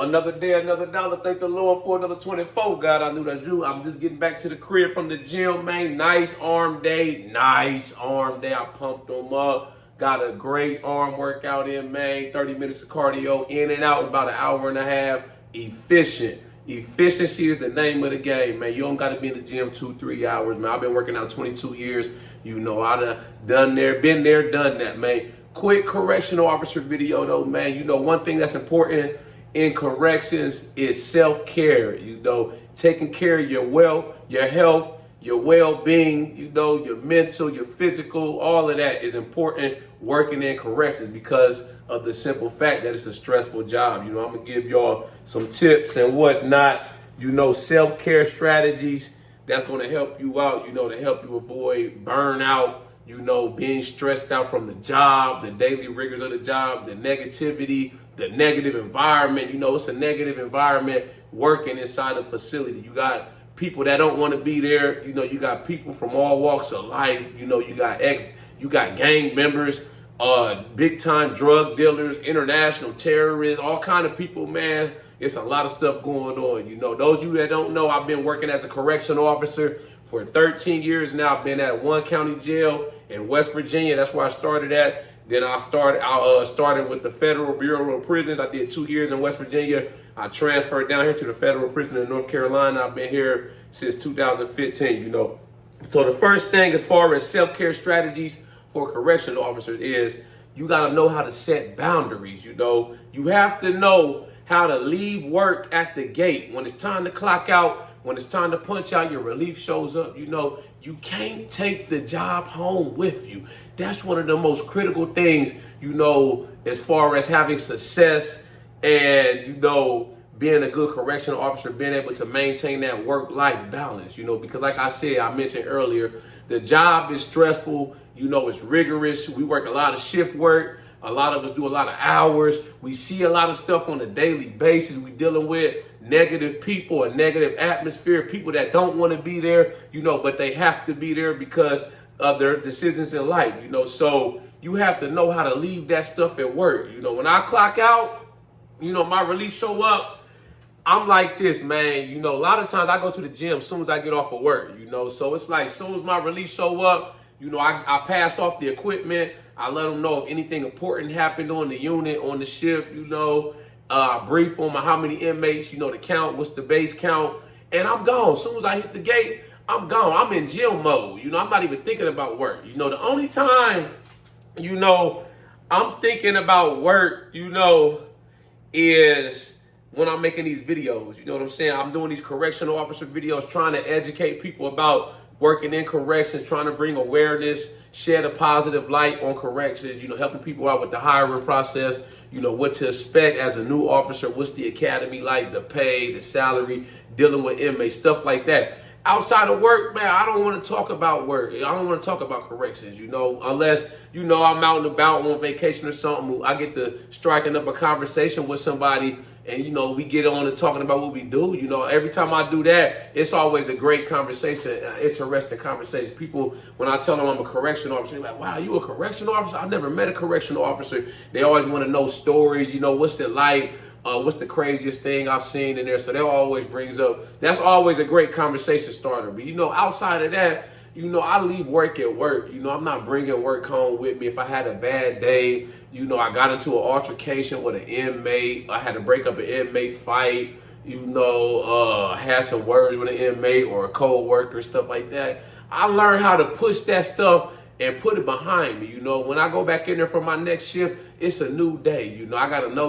Another day, another dollar. Thank the Lord for another 24. God, I knew that's you. I'm just getting back to the crib from the gym, man. Nice arm day. Nice arm day. I pumped them up. Got a great arm workout in, man. 30 minutes of cardio in and out in about an hour and a half. Efficient. Efficiency is the name of the game, man. You don't got to be in the gym 2-3 hours, man. I've been working out 22 years. You know, I done been there, done that, man. Quick correctional officer video, though, man. You know, one thing that's important in corrections is self-care. You know, taking care of your wealth, your health, your well-being, you know, your mental, your physical, all of that is important working in corrections because of the simple fact that it's a stressful job. You know, I'm going to give y'all some tips and whatnot, you know, self-care strategies that's going to help you out, you know, to help you avoid burnout, you know, being stressed out from the job, the daily rigors of the job, the negativity, the negative environment. You know, it's a negative environment working inside a facility. You got people that don't want to be there. You know, you got people from all walks of life. You know, you got gang members, big time drug dealers, international terrorists, all kind of people, man. It's a lot of stuff going on. You know, those of you that don't know, I've been working as a correctional officer for 13 years now. I've been at one county jail in West Virginia. That's where I started at. Then I started with the Federal Bureau of Prisons. I did 2 years in West Virginia. I transferred down here to the Federal Prison in North Carolina. I've been here since 2015, you know. So the first thing as far as self-care strategies for correctional officers is you got to know how to set boundaries, you know. You have to know how to leave work at the gate. When it's time to clock out, when it's time to punch out, your relief shows up. You know, you can't take the job home with you. That's one of the most critical things, you know, as far as having success and, you know, being a good correctional officer, being able to maintain that work-life balance, you know, because like I said, I mentioned earlier, the job is stressful. You know, it's rigorous. We work a lot of shift work. A lot of us do a lot of hours. We see a lot of stuff on a daily basis. We dealing with negative people, a negative atmosphere, people that don't want to be there, you know, but they have to be there because of their decisions in life, you know. So you have to know how to leave that stuff at work. You know, when I clock out, you know, my relief show up, I'm like this, man. You know, a lot of times I go to the gym as soon as I get off of work, you know. So it's like as soon as my relief show up, you know, I pass off the equipment. I let them know if anything important happened on the unit, on the shift, you know. Brief them on how many inmates, you know, the count, what's the base count, and I'm gone. As soon as I hit the gate, I'm gone. I'm in jail mode. You know, I'm not even thinking about work. You know, the only time, you know, I'm thinking about work, you know, is when I'm making these videos. You know what I'm saying? I'm doing these correctional officer videos, trying to educate people about working in corrections, trying to bring awareness, shed a positive light on corrections, you know, helping people out with the hiring process, you know, what to expect as a new officer, what's the academy like, the pay, the salary, dealing with inmates, stuff like that. Outside of work, man, I don't want to talk about work. I don't want to talk about corrections, you know, unless, you know, I'm out and about on vacation or something. I get to striking up a conversation with somebody and, you know, we get on to talking about what we do. You know, every time I do that, it's always a great conversation, interesting conversation. People, when I tell them I'm a correctional officer, they're like, wow, you a correctional officer? I've never met a correctional officer. They always want to know stories, you know, what's it like? What's the craziest thing I've seen in there? So that always brings up, that's always a great conversation starter. But, you know, outside of that, you know, I leave work at work. You know, I'm not bringing work home with me. If I had a bad day, you know, I got into an altercation with an inmate. I had to break up an inmate fight, you know, had some words with an inmate or a co-worker, stuff like that. I learned how to push that stuff and put it behind me. You know, when I go back in there for my next shift, it's a new day. You know,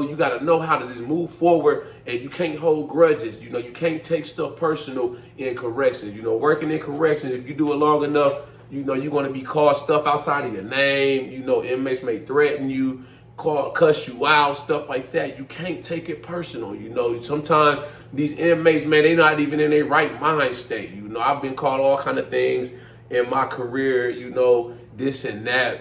you got to know how to just move forward, and you can't hold grudges. You know, you can't take stuff personal in corrections. You know, working in corrections, if you do it long enough, you know, you're going to be called stuff outside of your name. You know, inmates may threaten you, cuss you out, stuff like that. You can't take it personal. You know, sometimes these inmates, man, they're not even in their right mind state. You know, I've been called all kind of things in my career, you know, this and that.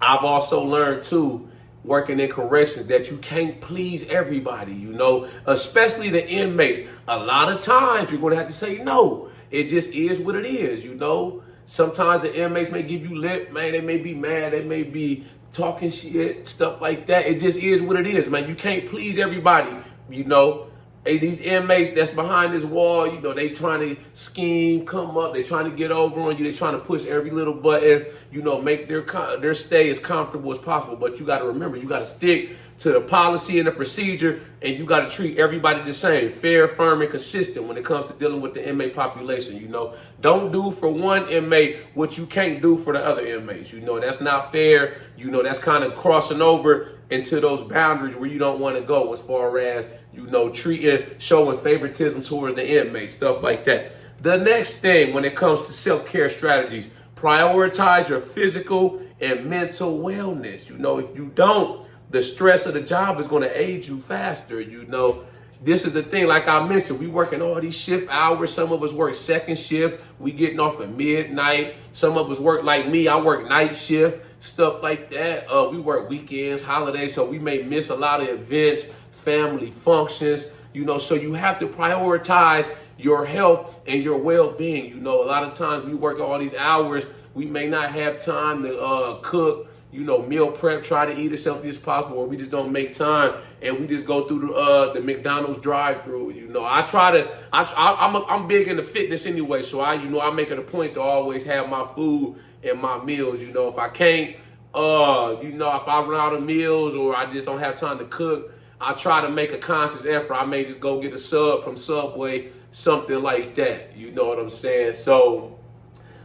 I've also learned too, working in corrections, that you can't please everybody, you know, especially the inmates. A lot of times you're going to have to say no. It just is what it is, you know. Sometimes the inmates may give you lip, man. They may be mad. They may be talking shit, stuff like that. It just is what it is, man. You can't please everybody, you know. Hey, these inmates that's behind this wall, you know, they trying to scheme, come up, they trying to get over on you, they trying to push every little button, you know, make their stay as comfortable as possible. But you got to remember, you got to stick to the policy and the procedure, and you got to treat everybody the same, fair, firm, and consistent when it comes to dealing with the inmate population. You know, don't do for one inmate what you can't do for the other inmates. You know, that's not fair. You know, that's kind of crossing over into those boundaries where you don't want to go as far as, you know, showing favoritism towards the inmates, stuff like that. The next thing when it comes to self-care strategies, prioritize your physical and mental wellness. You know, if you don't, the stress of the job is going to age you faster. You know, this is the thing, like I mentioned, we working all these shift hours. Some of us work second shift. We getting off at midnight. Some of us work like me. I work night shift, stuff like that. We work weekends, holidays, so we may miss a lot of events, family functions, you know, so you have to prioritize your health and your well-being. You know, a lot of times we work all these hours, we may not have time to cook, you know, meal prep, try to eat as healthy as possible, or we just don't make time and we just go through the McDonald's drive-through. You know, I'm big into fitness anyway, so I make it a point to always have my food and my meals. You know, if I can't, you know, if I run out of meals or I just don't have time to cook, I try to make a conscious effort. I may just go get a sub from Subway, something like that. You know what I'm saying? So,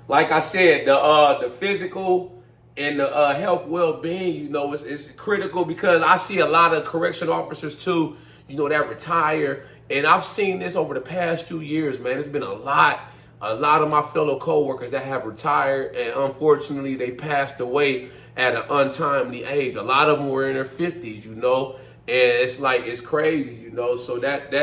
like I said, the physical and the health well-being, you know, it's critical, because I see a lot of correction officers too, you know, that retire. And I've seen this over the past few years, man. It's been a lot of my fellow coworkers that have retired, and unfortunately they passed away at an untimely age. A lot of them were in their 50s, you know, and it's like, it's crazy, you know. So that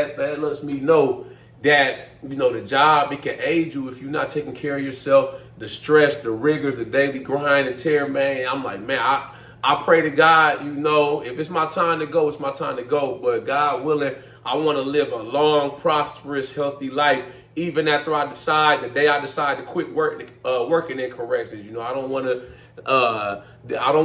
lets me know that, you know, the job, it can age you if you're not taking care of yourself. The stress, the rigors, the daily grind and tear, man. I'm like, man, I pray to God, you know, if it's my time to go, it's my time to go. But God willing, I want to live a long, prosperous, healthy life, even after the day I decide to quit working in corrections. You know, I don't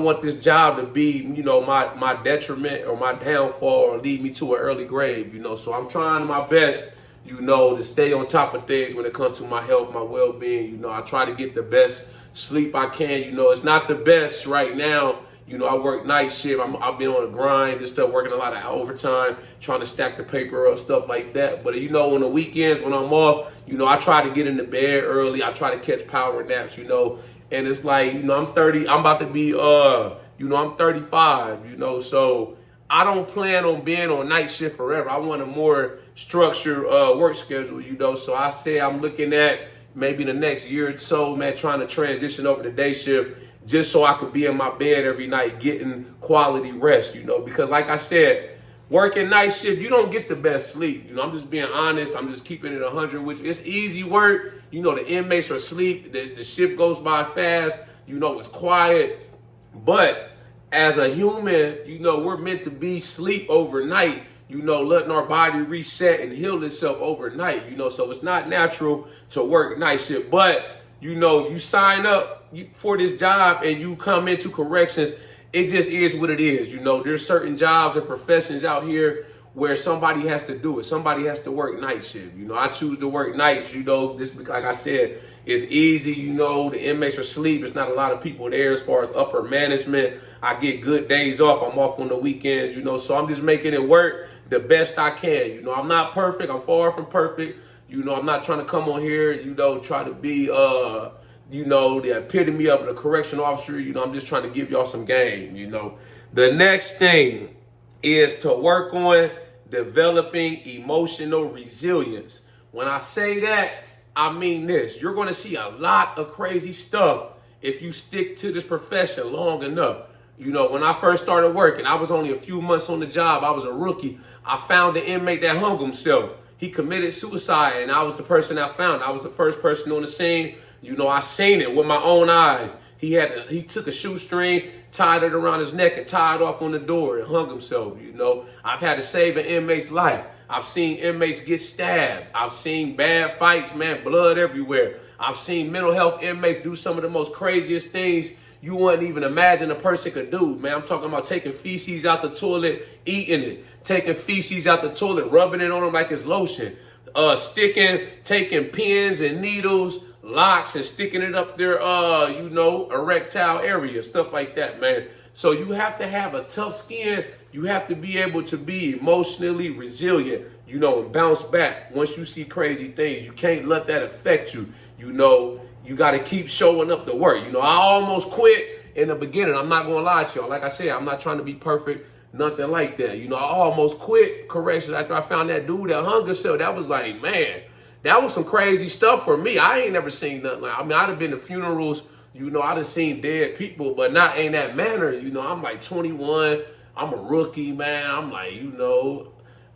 want this job to be, you know, my detriment or my downfall or lead me to an early grave, you know. So I'm trying my best, you know, to stay on top of things when it comes to my health, my well-being. You know, I try to get the best sleep I can. You know, it's not the best right now. You know, I work night shift. I've been on a grind, just working a lot of overtime, trying to stack the paper up, stuff like that. But, you know, on the weekends when I'm off, you know, I try to get into bed early. I try to catch power naps, you know. And it's like, you know, I'm 30. I'm about to be, you know, I'm 35, you know. So I don't plan on being on night shift forever. I want a more structured work schedule, you know. So I say I'm looking at maybe the next year or so, man, trying to transition over to day shift, just so I could be in my bed every night getting quality rest, you know. Because like I said, working night shift, you don't get the best sleep. You know, I'm just being honest. I'm just keeping it 100 with you. It's easy work. You know, the inmates are asleep. The shift goes by fast. You know, it's quiet. But as a human, you know, we're meant to be sleep overnight, you know, letting our body reset and heal itself overnight, you know. So it's not natural to work night shift. But, you know, if you sign up for this job and you come into corrections, it just is what it is. You know, there's certain jobs and professions out here where somebody has to do it. Somebody has to work night shift. You know, I choose to work nights, you know, this, like I said, it's easy. You know, the inmates are asleep. There's not a lot of people there as far as upper management. I get good days off. I'm off on the weekends, you know, so I'm just making it work the best I can. You know, I'm not perfect. I'm far from perfect. You know, I'm not trying to come on here, you know, try to be, you know, the epitome of a correction officer. You know, I'm just trying to give y'all some game, you know. The next thing is to work on developing emotional resilience. When I say that, I mean this. You're going to see a lot of crazy stuff if you stick to this profession long enough. You know, when I first started working, I was only a few months on the job. I was a rookie. I found an inmate that hung himself. He committed suicide, and I was the person I found. I was the first person on the scene. You know, I seen it with my own eyes. He took a shoestring, tied it around his neck, and tied off on the door and hung himself. You know, I've had to save an inmate's life. I've seen inmates get stabbed. I've seen bad fights, man, blood everywhere. I've seen mental health inmates do some of the most craziest things you wouldn't even imagine a person could do, man. I'm talking about taking feces out the toilet, eating it, taking feces out the toilet, rubbing it on them like it's lotion, taking pins and needles, locks, and sticking it up their, erectile area, stuff like that, man. So you have to have a tough skin. You have to be able to be emotionally resilient, and bounce back once you see crazy things. You can't let that affect you. You got to keep showing up to work. I almost quit in the beginning. I'm not going to lie to y'all. Like I said, I'm not trying to be perfect, nothing like that. I almost quit Correctional after I found that dude at Hunger Cell. That was like, man, that was some crazy stuff for me. I ain't never seen nothing like, I'd have been to funerals, I done seen dead people, but not in that manner. I'm like 21. I'm a rookie, man. I'm like,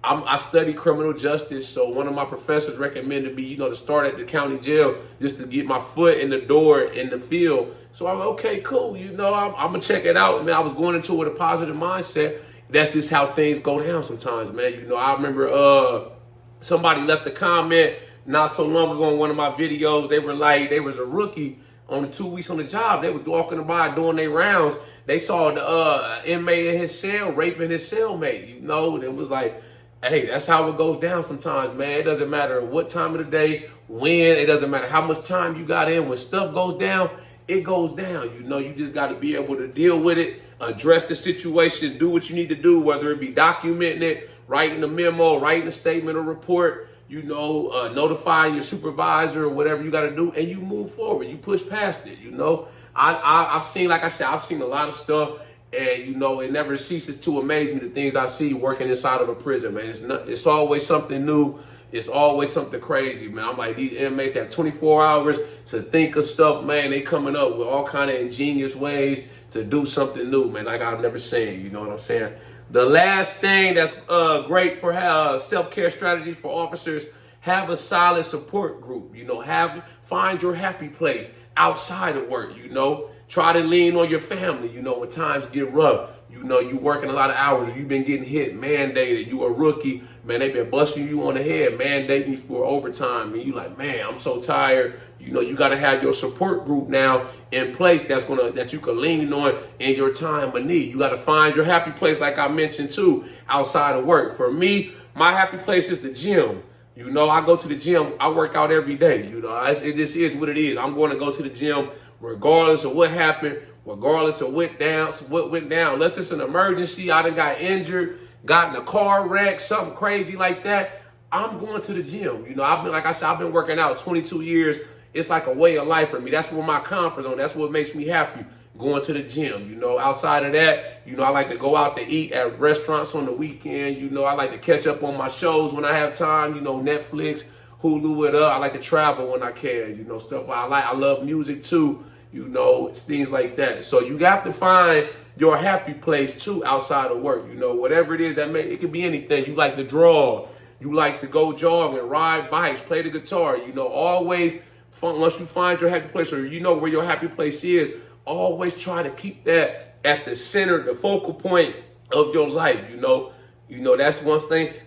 I study criminal justice, so one of my professors recommended me, to start at the county jail just to get my foot in the door in the field. So I'm like, okay, cool. I'm gonna check it out, man. I was going into it with a positive mindset. That's just how things go down sometimes, man. I remember somebody left a comment not so long ago on one of my videos. They were like, they was a rookie on the 2 weeks on the job. They was walking by doing their rounds. They saw the inmate in his cell raping his cellmate, and it was like, hey, that's how it goes down sometimes, man. It doesn't matter what time of the day, when, it doesn't matter how much time you got in. When stuff goes down, it goes down. You just got to be able to deal with it, address the situation, do what you need to do, whether it be documenting it, writing a memo, writing a statement or report, notifying your supervisor or whatever you got to do, and you move forward. You push past it, I've seen, like I said, I've seen a lot of stuff. And, it never ceases to amaze me, the things I see working inside of a prison, man. It's always something new. It's always something crazy, man. I'm like, these inmates have 24 hours to think of stuff, man. They coming up with all kind of ingenious ways to do something new, man, like I've never seen. You know what I'm saying? The last thing that's great for self-care strategies for officers, have a solid support group. Find your happy place outside of work, Try to lean on your family, when times get rough. You working a lot of hours. You've been getting hit, mandated. You a rookie. Man, they've been busting you on the head, mandating you for overtime. And you like, man, I'm so tired. You got to have your support group now in place that you can lean on in your time of need. You got to find your happy place, like I mentioned, too, outside of work. For me, my happy place is the gym. I go to the gym. I work out every day. It just is what it is. I'm going to go to the gym regardless of what happened, regardless of what went down. Unless it's an emergency, I done got injured, got in a car wreck, something crazy like that, I'm going to the gym. I've been working out 22 years. It's like a way of life for me. That's where my comfort zone. That's what makes me happy, going to the gym. Outside of that, I like to go out to eat at restaurants on the weekend. I like to catch up on my shows when I have time, Netflix, Hulu it up. I like to travel when I can, stuff I like. I love music too. It's things like that. So you have to find your happy place too outside of work. Whatever it is it could be anything. You like to draw, you like to go jogging, ride bikes, play the guitar. Always once you find your happy place, or where your happy place is, always try to keep that at the center, the focal point of your life.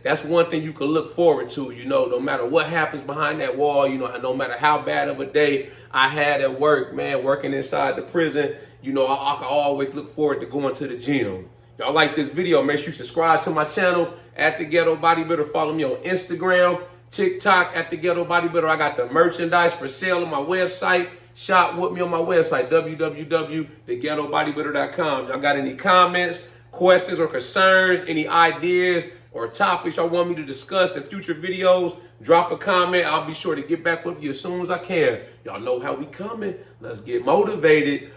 That's one thing you can look forward to, no matter what happens behind that wall, no matter how bad of a day I had at work, man, working inside the prison, I can always look forward to going to the gym. Y'all like this video, make sure you subscribe to my channel at The Ghetto Bodybuilder. Follow me on Instagram, TikTok at The Ghetto Bodybuilder. I got the merchandise for sale on my website. Shop with me on my website, www.theghettobodybuilder.com. Y'all got any comments, questions, or concerns, any ideas or topics y'all want me to discuss in future videos, drop a comment. I'll be sure to get back with you as soon as I can. Y'all know how we coming. Let's get motivated.